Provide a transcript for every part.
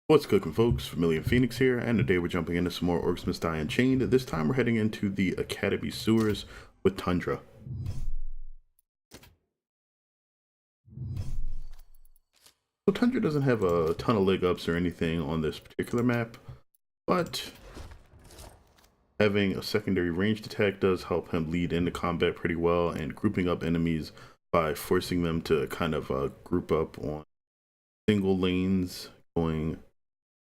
What's cooking, folks? Vermillion Phoenix here, and today we're jumping into some more Orcs Must Die Unchained. This time we're heading into the Academy sewers with Tundra. So Tundra doesn't have a ton of leg ups or anything on this particular map, but having a secondary ranged attack does help him lead into combat pretty well, and grouping up enemies by forcing them to kind of group up on single lanes going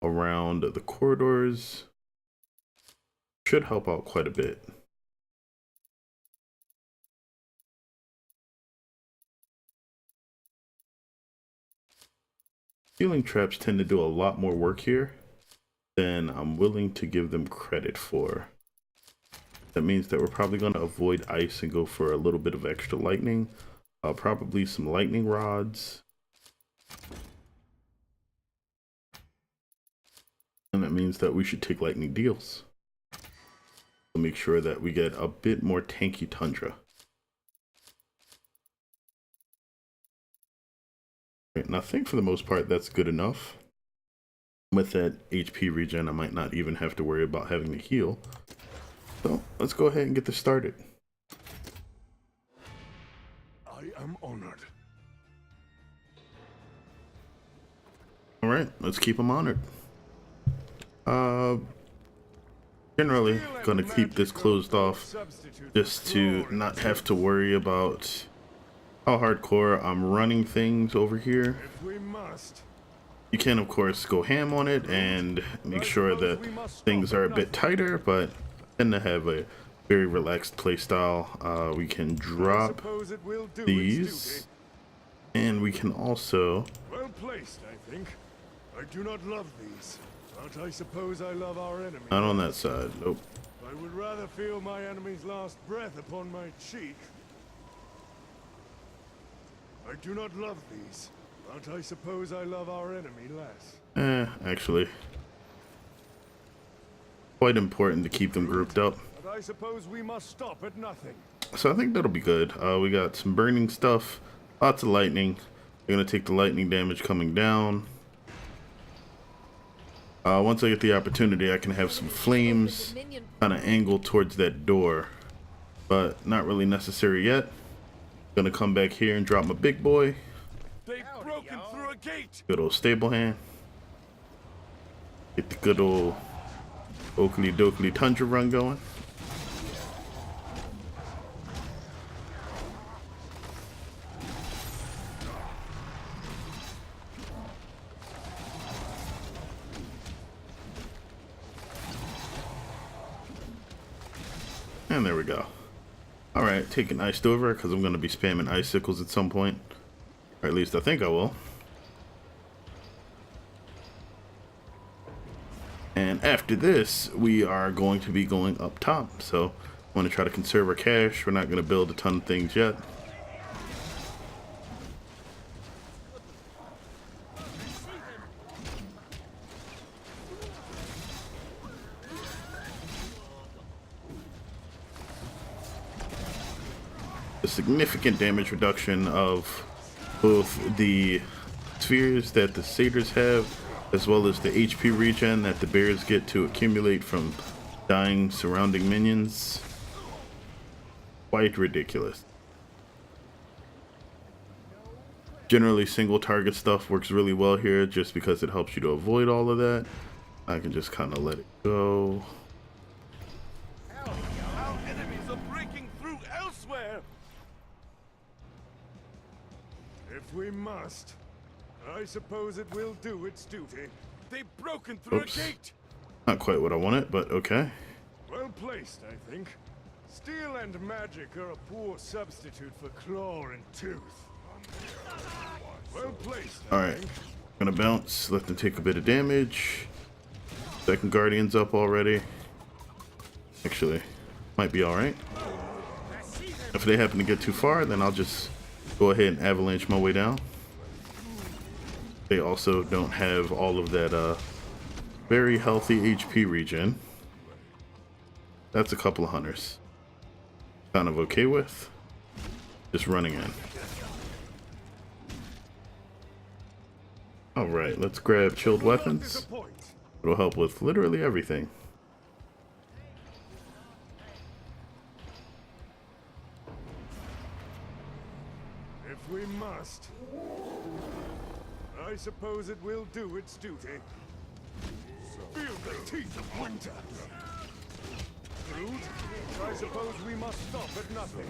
around the corridors should help out quite a bit. Healing traps tend to do a lot more work here than I'm willing to give them credit for. That means that we're probably going to avoid ice and go for a little bit of extra lightning, probably some lightning rods. And that means that we should take lightning deals. We'll make sure that we get a bit more tanky Tundra. Right, and I think for the most part that's good enough. With that HP regen, I might not even have to worry about having to heal. So let's go ahead and get this started. I am honored. All right, let's keep them honored. Generally gonna keep this closed off just to not have to worry about how hardcore I'm running things over here. You can of course go ham on it and make sure that things are a bit tighter, but I tend to have a very relaxed play style. We can drop these, and we can also Well placed, I think. I do not love these, but I suppose I love our enemy. not on that side. Nope. I would rather feel my enemy's last breath upon my cheek. I do not love these, but I suppose I love our enemy less. Actually, quite important to keep them grouped up. But I suppose we must stop at nothing. So I think that'll be good. We got some burning stuff, lots of lightning. They're gonna take the lightning damage coming down. Once I get the opportunity, I can have some flames kind of angled towards that door, but not really necessary yet. Gonna come back here and drop my big boy. They've broken through a gate. Good old stable hand. Get the good old Oakley Dokley Tundra run going. And there we go. Alright, taking iced over because I'm going to be spamming icicles at some point. Or at least I think I will. And after this, we are going to be going up top. So I want to try to conserve our cash. We're not going to build a ton of things yet. Significant damage reduction of both the spheres that the satyrs have, as well as the HP regen that the bears get to accumulate from dying surrounding minions. Quite ridiculous. Generally, single target stuff works really well here just because it helps you to avoid all of that. I can just kind of let it go. Our enemies are breaking through elsewhere. If we must, I suppose it will do its duty. They've broken through Oops. a gate. Not quite what I wanted, but okay. Well placed, I think. Steel and magic are a poor substitute for claw and tooth. Well placed, I Alright, think. gonna bounce, let them take a bit of damage. Second Guardian's up already. Actually, might be alright. If they happen to get too far, then I'll just go ahead and avalanche my way down. They also don't have all of that very healthy HP regen. That's a couple of hunters. Kind of okay with. Just running in. Alright, let's grab chilled weapons. It'll help with literally everything. If we must, I suppose it will do its duty. Feel the teeth of winter. Rude, I suppose we must stop at nothing.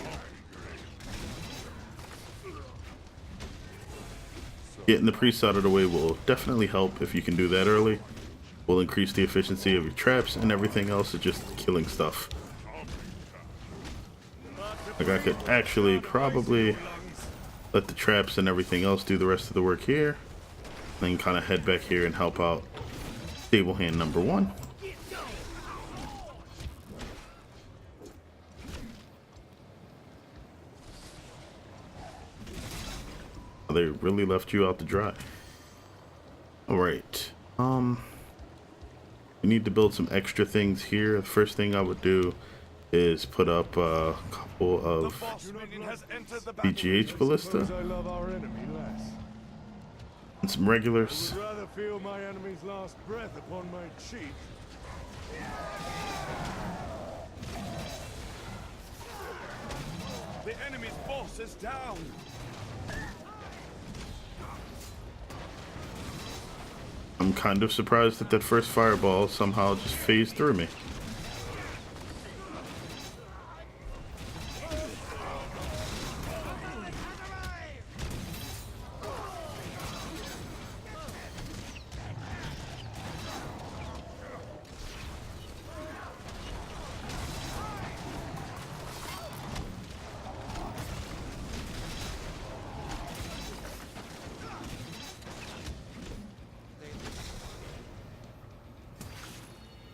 Getting the priests out of the way will definitely help if you can do that early. Will increase the efficiency of your traps, and everything else is just killing stuff. Like I could actually probably let the traps and everything else do the rest of the work here. Then kind of head back here and help out stable hand number 1. They really left you out to dry. Alright. We need to build some extra things here. The first thing I would do is put up a couple of BGH ballista and some regulars. I would rather feel my enemy's last breath upon my cheek. The enemy's boss is down. I'm kind of surprised that first fireball somehow just phased through me.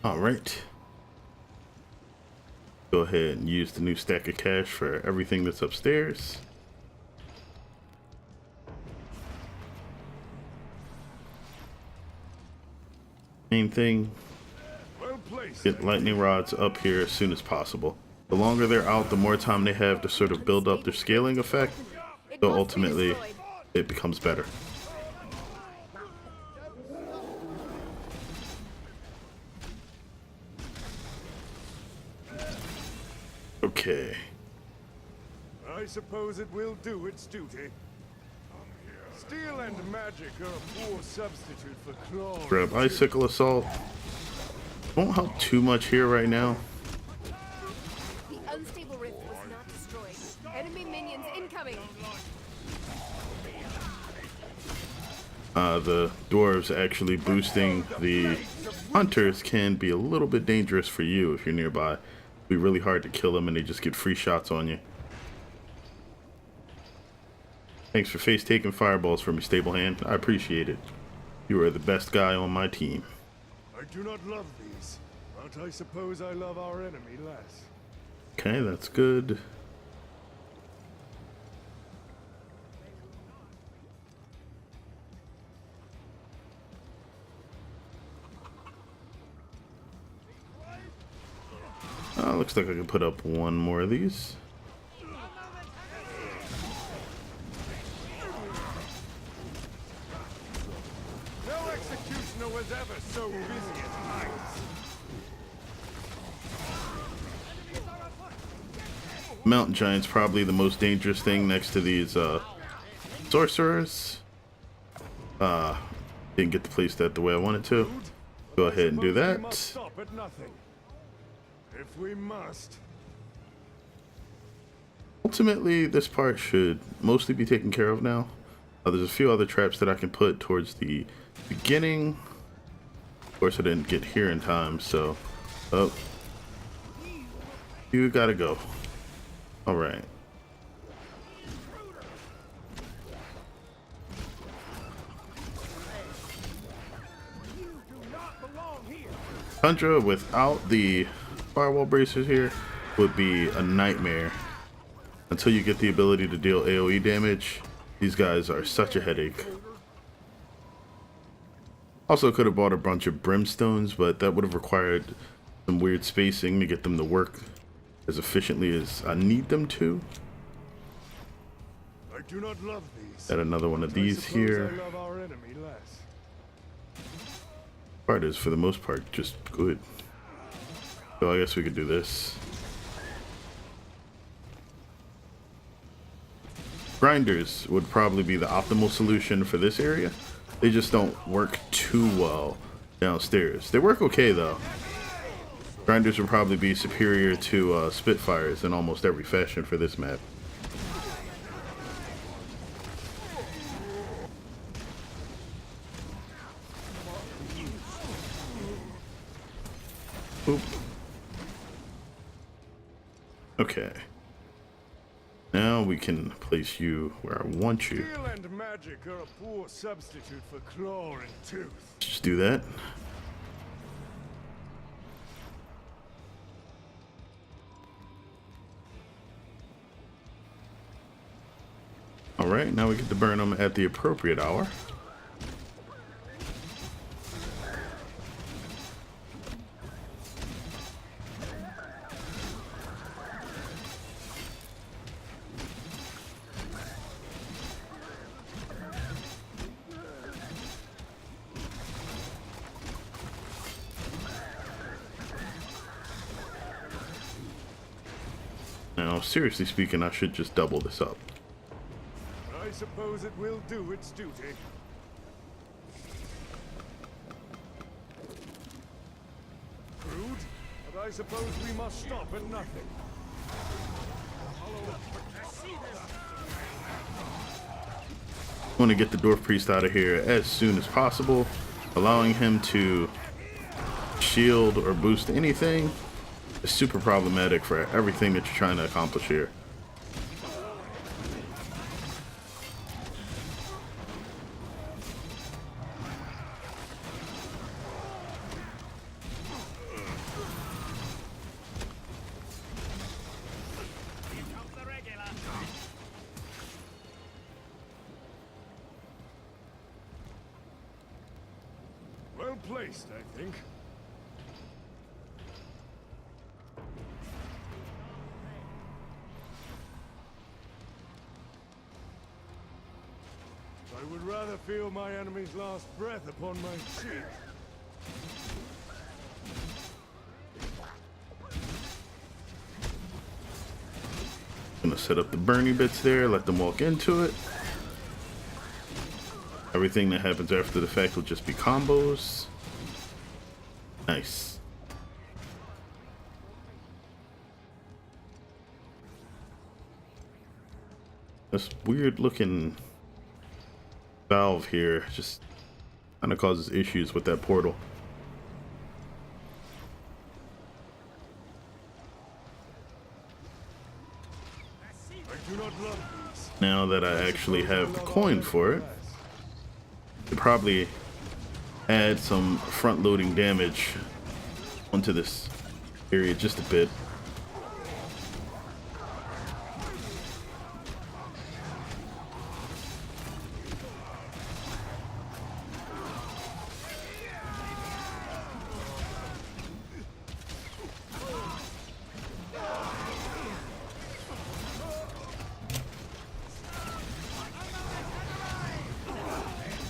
Alright. Go ahead and use the new stack of cash for everything that's upstairs. Main thing, get lightning rods up here as soon as possible. The longer they're out, the more time they have to sort of build up their scaling effect, so ultimately it becomes better. Okay. I suppose it will do its duty. Steel and magic are a poor substitute for claw. Grab icicle assault. Won't help too much here right now. The unstable rift was not destroyed. Enemy minions incoming. The dwarves actually boosting the hunters can be a little bit dangerous for you if you're nearby. It'd be really hard to kill them and they just get free shots on you. Thanks for face taking fireballs for me, stable hand. I appreciate it. You are the best guy on my team. I do not love these, but I suppose I love our enemy less. Okay, that's good. Looks like I can put up one more of these. No executioner was ever so busy at times. Mountain Giant's probably the most dangerous thing next to these sorcerers. Didn't get to place that the way I wanted to. Go ahead and do that. Stop at nothing. If we must. Ultimately, this part should mostly be taken care of now. There's a few other traps that I can put towards the beginning. Of course, I didn't get here in time, so... Oh. You gotta go. Alright. Tundra without the firewall bracers here would be a nightmare. Until you get the ability to deal AoE damage, these guys are such a headache. Also could have bought a bunch of brimstones, but that would have required some weird spacing to get them to work as efficiently as I need them to. I do not love these. Got another one of these here. I love our enemy less. Part is, for the most part, just good. So I guess we could do this. Grinders would probably be the optimal solution for this area. They just don't work too well downstairs. They work okay though. Grinders would probably be superior to Spitfires in almost every fashion for this map. Oop. Okay. Now we can place you where I want you. Steel and magic are a poor substitute for claw and tooth. Just do that. Alright, now we get to burn them at the appropriate hour. Now, seriously speaking, I should just double this up. I suppose it will do its duty. Crude, but I suppose we must stop at nothing. I want to get the Dwarf Priest out of here as soon as possible. Allowing him to shield or boost anything is super problematic for everything that you're trying to accomplish here. Well placed, I think. I would rather feel my enemy's last breath upon my cheek. Gonna set up the burning bits there, let them walk into it. Everything that happens after the fact will just be combos. Nice. This weird looking valve here just kind of causes issues with that portal. I do not love these. Now that I actually have the coin for it, to probably add some front loading damage onto this area just a bit.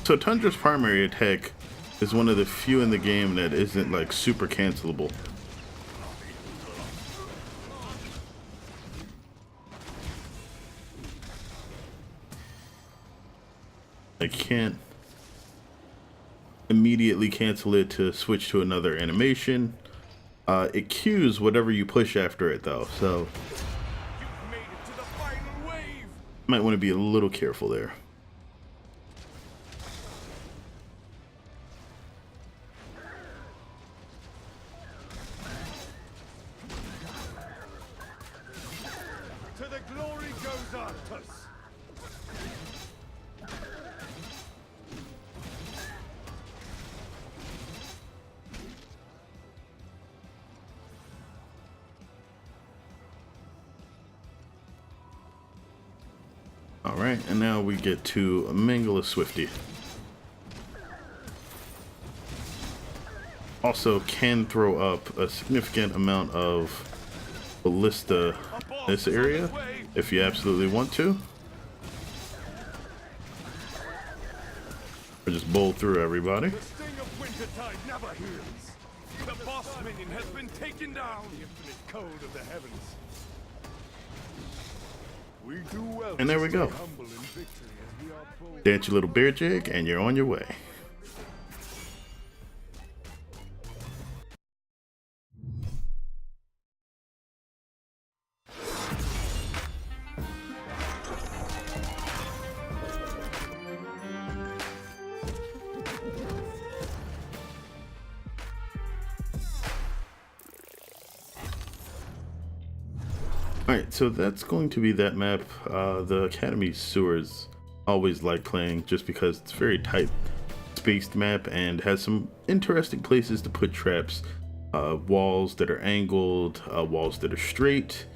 So Tundra's primary attack is one of the few in the game that isn't like super cancelable. I can't immediately cancel it to switch to another animation. It cues whatever you push after it though, so You've made it to the final wave. might want to be a little careful there. To the glory goes Arctos. Alright, and now we get to Mangala Swifty. Also can throw up a significant amount of ballista in this area if you absolutely want to. Or just bowl through everybody. The sting Wintertide never heals. The boss minion has been taken down. The infinite cold of the heavens. We do well. And there we to stay go. humble in victory as we are bold. Dance your little bear jig, and you're on your way. Alright, so that's going to be that map. The Academy Sewers always like playing just because it's a very tight spaced map and has some interesting places to put traps. Walls that are angled, walls that are straight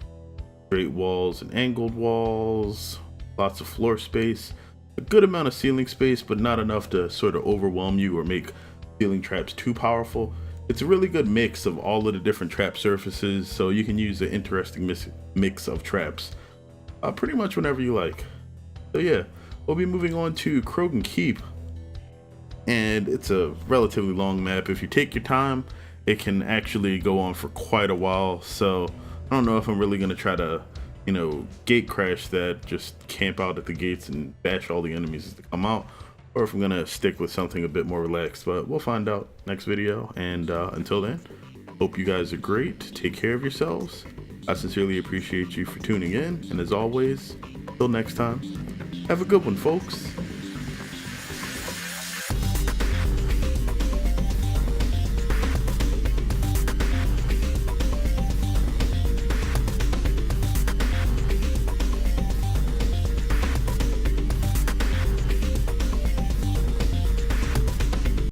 walls and angled walls, lots of floor space, a good amount of ceiling space, but not enough to sort of overwhelm you or make ceiling traps too powerful. It's a really good mix of all of the different trap surfaces, so you can use an interesting mix of traps pretty much whenever you like. So yeah, we'll be moving on to Krogan Keep, and it's a relatively long map. If you take your time, it can actually go on for quite a while, so I don't know if I'm really going to try to, you know, gate crash that, just camp out at the gates and bash all the enemies as they come out, or if I'm gonna stick with something a bit more relaxed, but we'll find out next video. And until then, hope you guys are great. Take care of yourselves. I sincerely appreciate you for tuning in, and as always, till next time, have a good one, folks.